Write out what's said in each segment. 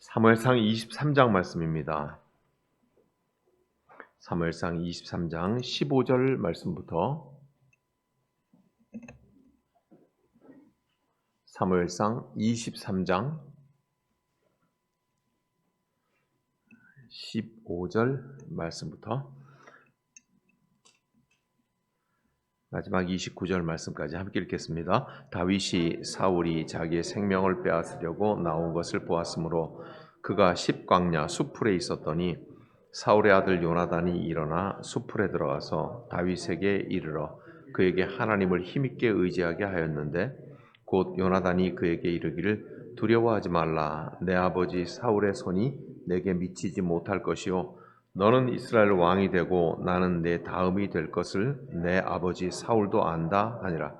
사무엘상 23장 말씀입니다. 사무엘상 23장 15절 말씀부터 사무엘상 23장 15절 말씀부터 마지막 29절 말씀까지 함께 읽겠습니다. 다윗이 사울이 자기의 생명을 빼앗으려고 나온 것을 보았으므로 그가 십광야 수풀에 있었더니 사울의 아들 요나단이 일어나 수풀에 들어가서 다윗에게 이르러 그에게 하나님을 힘있게 의지하게 하였는데 곧 요나단이 그에게 이르기를 두려워하지 말라. 내 아버지 사울의 손이 내게 미치지 못할 것이요 너는 이스라엘 왕이 되고 나는 내 다음이 될 것을 내 아버지 사울도 안다 하니라.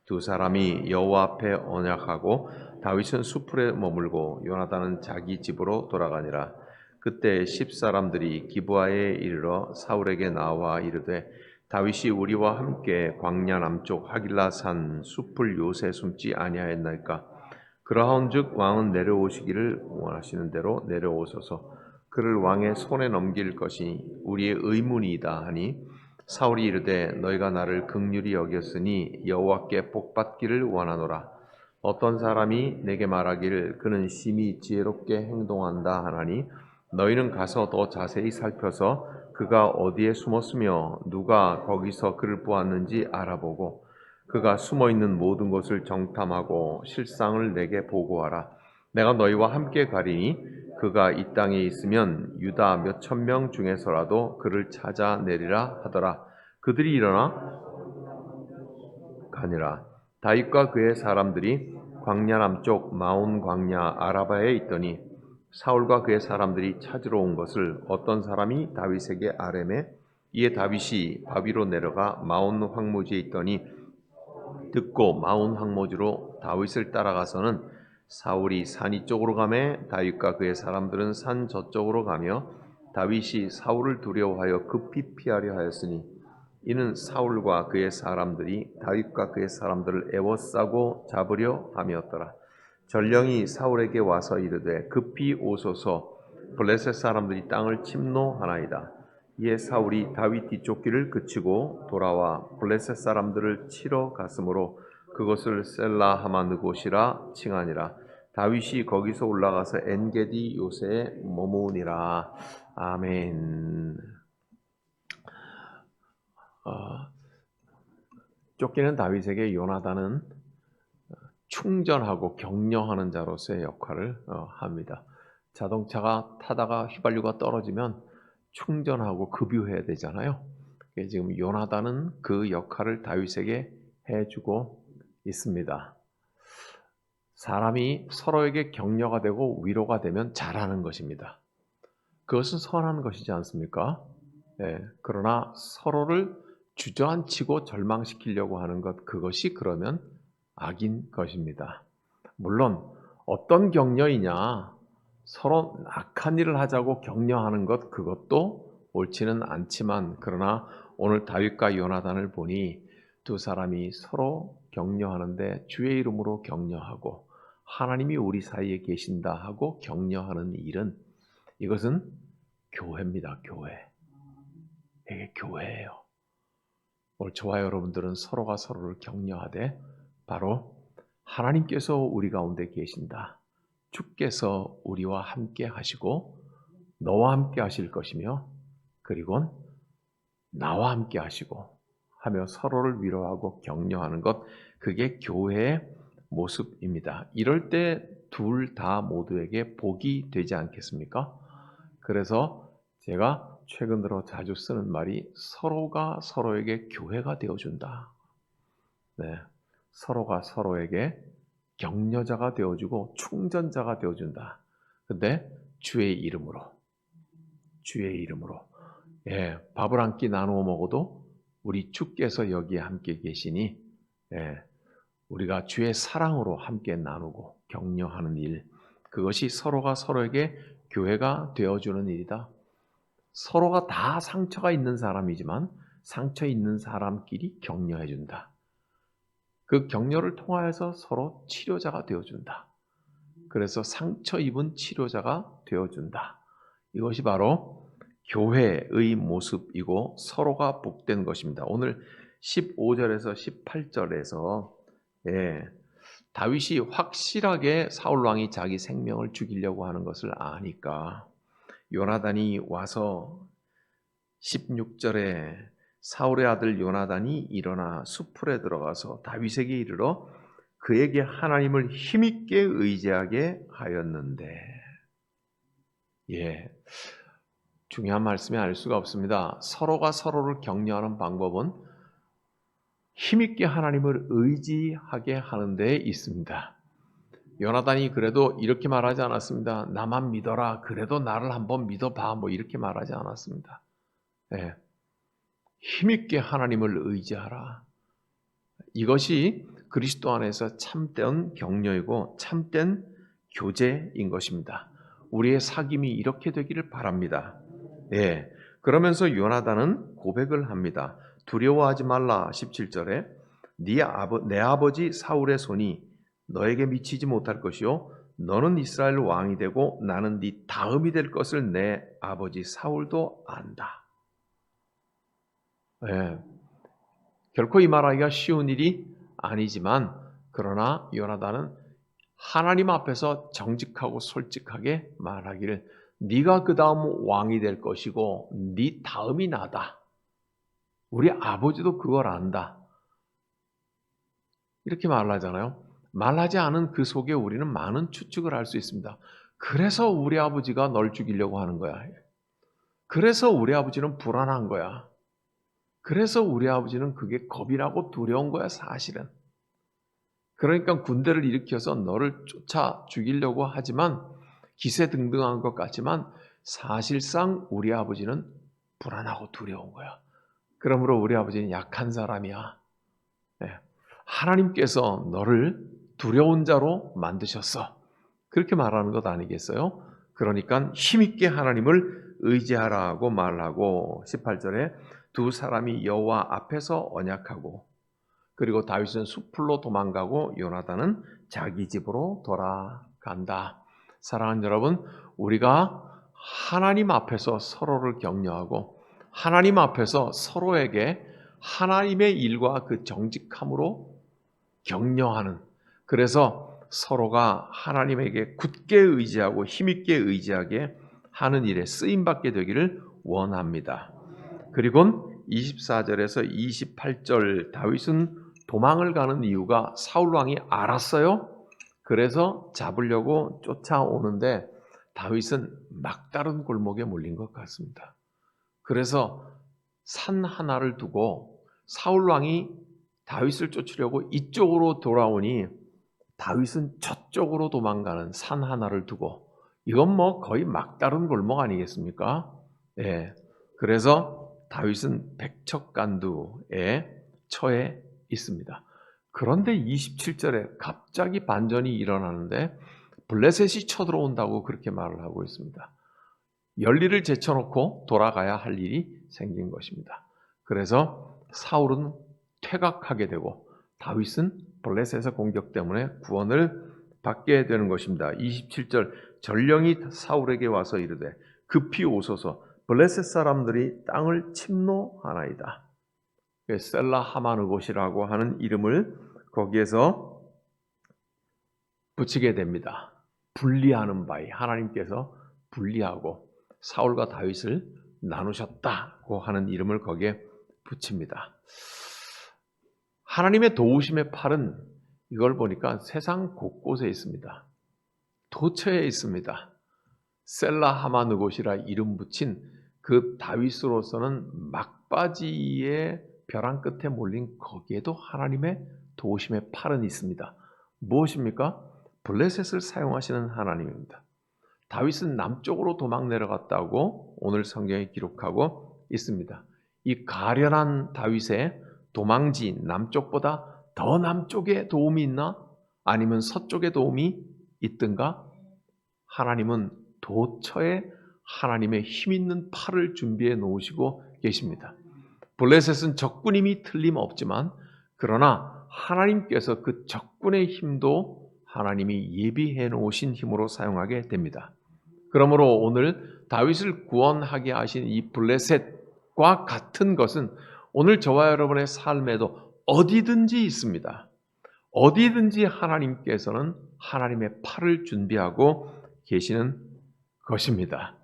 두 사람이 여호와 앞에 언약하고 다윗은 수풀에 머물고 요나단은 자기 집으로 돌아가니라. 그때 10사람들이 기브아에 이르러 사울에게 나와 이르되 다윗이 우리와 함께 광야 남쪽 하길라산 수풀 요새 숨지 아니하였나이까. 그러한즉 왕은 내려오시기를 원하시는 대로 내려오소서. 그를 왕의 손에 넘길 것이 우리의 의문이다 하니 사울이 이르되 너희가 나를 긍휼히 여겼으니 여호와께 복받기를 원하노라. 어떤 사람이 내게 말하기를 그는 심히 지혜롭게 행동한다 하나니 너희는 가서 더 자세히 살펴서 그가 어디에 숨었으며 누가 거기서 그를 보았는지 알아보고 그가 숨어있는 모든 곳을 정탐하고 실상을 내게 보고하라. 내가 너희와 함께 가리니 그가 이 땅에 있으면 유다 몇천 명 중에서라도 그를 찾아내리라 하더라. 그들이 일어나 가니라. 다윗과 그의 사람들이 광야 남쪽 마온 광야 아라바에 있더니 사울과 그의 사람들이 찾으러 온 것을 어떤 사람이 다윗에게 아뢰매 이에 다윗이 바위로 내려가 마온 황무지에 있더니 듣고 마온 황무지로 다윗을 따라가서는 사울이 산 이쪽으로 가매 다윗과 그의 사람들은 산 저쪽으로 가며 다윗이 사울을 두려워하여 급히 피하려 하였으니 이는 사울과 그의 사람들이 다윗과 그의 사람들을 애워싸고 잡으려 함이었더라. 전령이 사울에게 와서 이르되 급히 오소서 블레셋 사람들이 땅을 침노하나이다. 이에 사울이 다윗 뒤쫓기를 그치고 돌아와 블레셋 사람들을 치러 갔으므로 그것을 셀라 하마느곳이라 칭하니라. 다윗이 거기서 올라가서 엔게디 요새에 머무니라. 아멘. 쫓기는 다윗에게 요나단은 충전하고 격려하는 자로서의 역할을 합니다. 자동차가 타다가 휘발유가 떨어지면 충전하고 급유해야 되잖아요. 지금 요나단은 그 역할을 다윗에게 해주고 있습니다. 사람이 서로에게 격려가 되고 위로가 되면 잘하는 것입니다. 그것은 선한 것이지 않습니까? 네, 그러나 서로를 주저앉히고 절망시키려고 하는 것, 그것이 그러면 악인 것입니다. 물론 어떤 격려이냐, 서로 악한 일을 하자고 격려하는 것, 그것도 옳지는 않지만 그러나 오늘 다윗과 요나단을 보니 두 사람이 서로 격려하는데 주의 이름으로 격려하고 하나님이 우리 사이에 계신다 하고 격려하는 일은 이것은 교회입니다. 교회. 이게 교회예요. 오늘 저와 여러분들은 서로가 서로를 격려하되 바로 하나님께서 우리 가운데 계신다. 주께서 우리와 함께 하시고 너와 함께 하실 것이며 그리고 나와 함께 하시고 하며 서로를 위로하고 격려하는 것, 그게 교회의 모습입니다. 이럴 때 둘 다 모두에게 복이 되지 않겠습니까? 그래서 제가 최근 들어 자주 쓰는 말이 서로가 서로에게 교회가 되어준다. 네, 서로가 서로에게 격려자가 되어주고 충전자가 되어준다. 근데 주의 이름으로, 예, 밥을 한 끼 나누어 먹어도 우리 주께서 여기에 함께 계시니, 예, 우리가 주의 사랑으로 함께 나누고 격려하는 일, 그것이 서로가 서로에게 교회가 되어주는 일이다. 서로가 다 상처가 있는 사람이지만 상처 있는 사람끼리 격려해준다. 그 격려를 통하여서 서로 치료자가 되어준다. 그래서 상처 입은 치료자가 되어준다. 이것이 바로 교회의 모습이고 서로가 복된 것입니다. 오늘 15절에서 18절에서 다윗이 확실하게 사울 왕이 자기 생명을 죽이려고 하는 것을 아니까 요나단이 와서 16절에 사울의 아들 요나단이 일어나 수풀에 들어가서 다윗에게 이르러 그에게 하나님을 힘있게 의지하게 하였는데, 중요한 말씀이 아닐 수가 없습니다. 서로가 서로를 격려하는 방법은 힘있게 하나님을 의지하게 하는 데 있습니다. 요나단이 그래도 이렇게 말하지 않았습니다. 나만 믿어라. 그래도 나를 한번 믿어봐. 이렇게 말하지 않았습니다. 힘있게 하나님을 의지하라. 이것이 그리스도 안에서 참된 격려이고 참된 교제인 것입니다. 우리의 사귐이 이렇게 되기를 바랍니다. 그러면서 요나단은 고백을 합니다. 두려워하지 말라. 17절에 내 아버지 사울의 손이 너에게 미치지 못할 것이요 너는 이스라엘 왕이 되고 나는 네 다음이 될 것을 내 아버지 사울도 안다. 결코 이 말하기가 쉬운 일이 아니지만 그러나 요나단은 하나님 앞에서 정직하고 솔직하게 말하기를 네가 그 다음 왕이 될 것이고 네 다음이 나다. 우리 아버지도 그걸 안다. 이렇게 말하잖아요. 말하지 않은 그 속에 우리는 많은 추측을 할 수 있습니다. 그래서 우리 아버지가 널 죽이려고 하는 거야. 그래서 우리 아버지는 불안한 거야. 그래서 우리 아버지는 그게 겁이 나고 두려운 거야, 사실은. 그러니까 군대를 일으켜서 너를 쫓아 죽이려고 하지만 기세등등한 것 같지만 사실상 우리 아버지는 불안하고 두려운 거야. 그러므로 우리 아버지는 약한 사람이야. 하나님께서 너를 두려운 자로 만드셨어. 그렇게 말하는 것 아니겠어요? 그러니까 힘있게 하나님을 의지하라고 말하고 18절에 두 사람이 여호와 앞에서 언약하고 그리고 다윗은 숲으로 도망가고 요나단은 자기 집으로 돌아간다. 사랑하는 여러분, 우리가 하나님 앞에서 서로를 격려하고 하나님 앞에서 서로에게 하나님의 일과 그 정직함으로 격려하는, 그래서 서로가 하나님에게 굳게 의지하고 힘있게 의지하게 하는 일에 쓰임받게 되기를 원합니다. 그리고 24절에서 28절 다윗은 도망을 가는 이유가 사울 왕이 알았어요. 그래서 잡으려고 쫓아오는데 다윗은 막다른 골목에 몰린 것 같습니다. 그래서 산 하나를 두고 사울 왕이 다윗을 쫓으려고 이쪽으로 돌아오니 다윗은 저쪽으로 도망가는 산 하나를 두고, 이건 거의 막다른 골목 아니겠습니까? 그래서 다윗은 백척간두에 처해 있습니다. 그런데 27절에 갑자기 반전이 일어나는데 블레셋이 쳐들어온다고 그렇게 말을 하고 있습니다. 열리를 제쳐놓고 돌아가야 할 일이 생긴 것입니다. 그래서 사울은 퇴각하게 되고 다윗은 블레셋의 공격 때문에 구원을 받게 되는 것입니다. 27절 전령이 사울에게 와서 이르되 급히 오소서 블레셋 사람들이 땅을 침노하나이다. 셀라 하마느곳이라고 하는 이름을 거기에서 붙이게 됩니다. 분리하는 바위, 하나님께서 분리하고 사울과 다윗을 나누셨다고 하는 이름을 거기에 붙입니다. 하나님의 도우심의 팔은 이걸 보니까 세상 곳곳에 있습니다. 도처에 있습니다. 셀라 하마느곳이라 이름 붙인 그 다윗으로서는 막바지의 벼랑 끝에 몰린 거기에도 하나님의 도우심의 팔은 있습니다. 무엇입니까? 블레셋을 사용하시는 하나님입니다. 다윗은 남쪽으로 도망 내려갔다고 오늘 성경에 기록하고 있습니다. 이 가련한 다윗의 도망지 남쪽보다 더 남쪽에 도움이 있나? 아니면 서쪽에 도움이 있든가? 하나님은 도처에 하나님의 힘 있는 팔을 준비해 놓으시고 계십니다. 블레셋은 적군임이 틀림없지만 그러나 하나님께서 그 적군의 힘도 하나님이 예비해 놓으신 힘으로 사용하게 됩니다. 그러므로 오늘 다윗을 구원하게 하신 이 블레셋과 같은 것은 오늘 저와 여러분의 삶에도 어디든지 있습니다. 어디든지 하나님께서는 하나님의 팔을 준비하고 계시는 것입니다.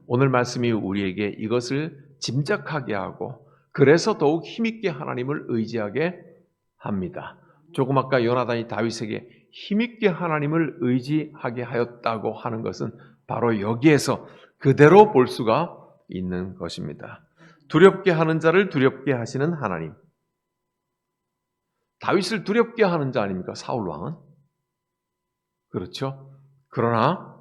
오늘 말씀이 우리에게 이것을 짐작하게 하고 그래서 더욱 힘있게 하나님을 의지하게 합니다. 조금 아까 요나단이 다윗에게 힘있게 하나님을 의지하게 하였다고 하는 것은 바로 여기에서 그대로 볼 수가 있는 것입니다. 두렵게 하는 자를 두렵게 하시는 하나님. 다윗을 두렵게 하는 자 아닙니까? 사울 왕은. 그렇죠? 그러나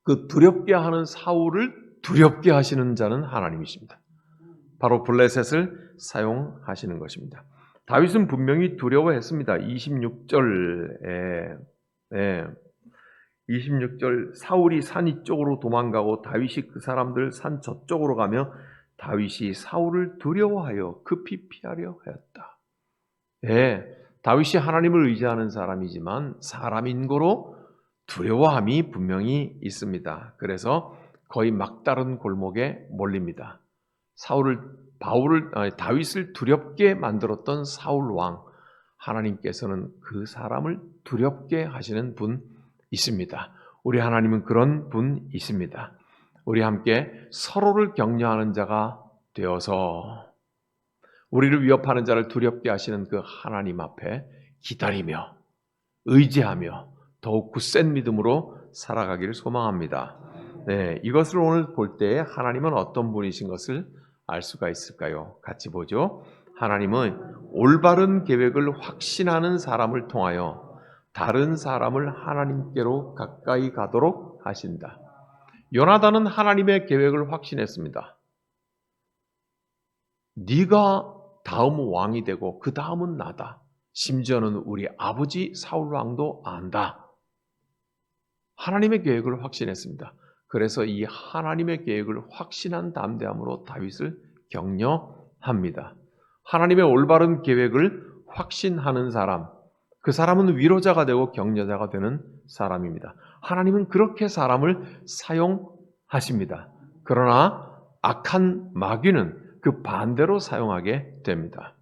그 두렵게 하는 사울을 두렵게 하시는 자는 하나님이십니다. 바로 블레셋을 사용하시는 것입니다. 다윗은 분명히 두려워했습니다. 26절 사울이 산 이쪽으로 도망가고 다윗이 그 사람들 산 저쪽으로 가며 다윗이 사울을 두려워하여 급히 피하려 하였다. 다윗이 하나님을 의지하는 사람이지만 사람인고로 두려워함이 분명히 있습니다. 그래서 거의 막다른 골목에 몰립니다. 다윗을 두렵게 만들었던 사울 왕, 하나님께서는 그 사람을 두렵게 하시는 분이십니다. 우리 하나님은 그런 분이십니다. 우리 함께 서로를 격려하는 자가 되어서 우리를 위협하는 자를 두렵게 하시는 그 하나님 앞에 기다리며 의지하며 더욱 굳센 믿음으로 살아가기를 소망합니다. 이것을 오늘 볼 때 하나님은 어떤 분이신 것을 알 수가 있을까요? 같이 보죠. 하나님은 올바른 계획을 확신하는 사람을 통하여 다른 사람을 하나님께로 가까이 가도록 하신다. 요나단은 하나님의 계획을 확신했습니다. 네가 다음 왕이 되고 그 다음은 나다. 심지어는 우리 아버지 사울 왕도 안다. 하나님의 계획을 확신했습니다. 그래서 이 하나님의 계획을 확신한 담대함으로 다윗을 격려합니다. 하나님의 올바른 계획을 확신하는 사람, 그 사람은 위로자가 되고 격려자가 되는 사람입니다. 하나님은 그렇게 사람을 사용하십니다. 그러나 악한 마귀는 그 반대로 사용하게 됩니다.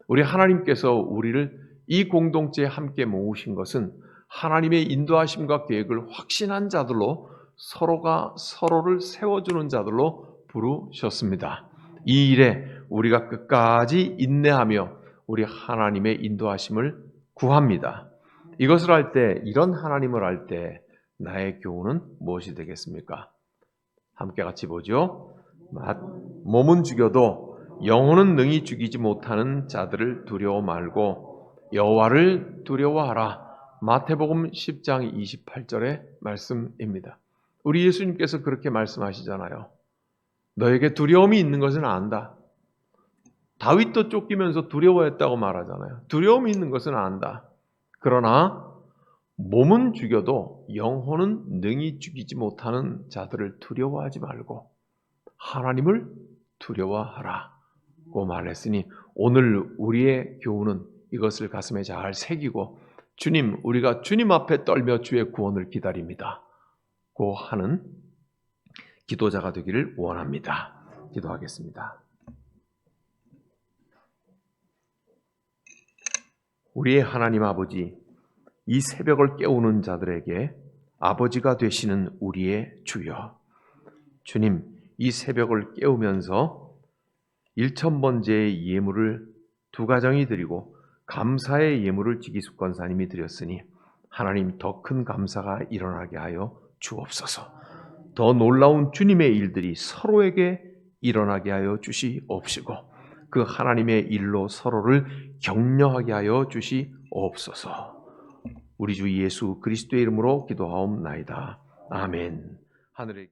우리 하나님께서 우리를 이 공동체에 함께 모으신 것은 하나님의 인도하심과 계획을 확신한 자들로 서로가 서로를 세워주는 자들로 부르셨습니다. 이 일에 우리가 끝까지 인내하며 우리 하나님의 인도하심을 구합니다. 이것을 할 때, 이런 하나님을 할 때 나의 교훈은 무엇이 되겠습니까? 함께 같이 보죠. 몸은 죽여도 영혼은 능히 죽이지 못하는 자들을 두려워 말고 여호와를 두려워하라. 마태복음 10장 28절의 말씀입니다. 우리 예수님께서 그렇게 말씀하시잖아요. 너에게 두려움이 있는 것은 안다. 다윗도 쫓기면서 두려워했다고 말하잖아요. 두려움이 있는 것은 안다. 그러나 몸은 죽여도 영혼은 능히 죽이지 못하는 자들을 두려워하지 말고 하나님을 두려워하라고 말했으니 오늘 우리의 교훈은 이것을 가슴에 잘 새기고 주님, 우리가 주님 앞에 떨며 주의 구원을 기다립니다. 고 하는 기도자가 되기를 원합니다. 기도하겠습니다. 우리의 하나님 아버지, 이 새벽을 깨우는 자들에게 아버지가 되시는 우리의 주여, 주님, 이 새벽을 깨우면서 1000번째의 예물을 두 가정이 드리고 감사의 예물을 지기숙권사님이 드렸으니 하나님 더 큰 감사가 일어나게 하여 주옵소서. 더 놀라운 주님의 일들이 서로에게 일어나게 하여 주시옵시고 그 하나님의 일로 서로를 격려하게 하여 주시옵소서. 우리 주 예수 그리스도의 이름으로 기도하옵나이다. 아멘. 하늘의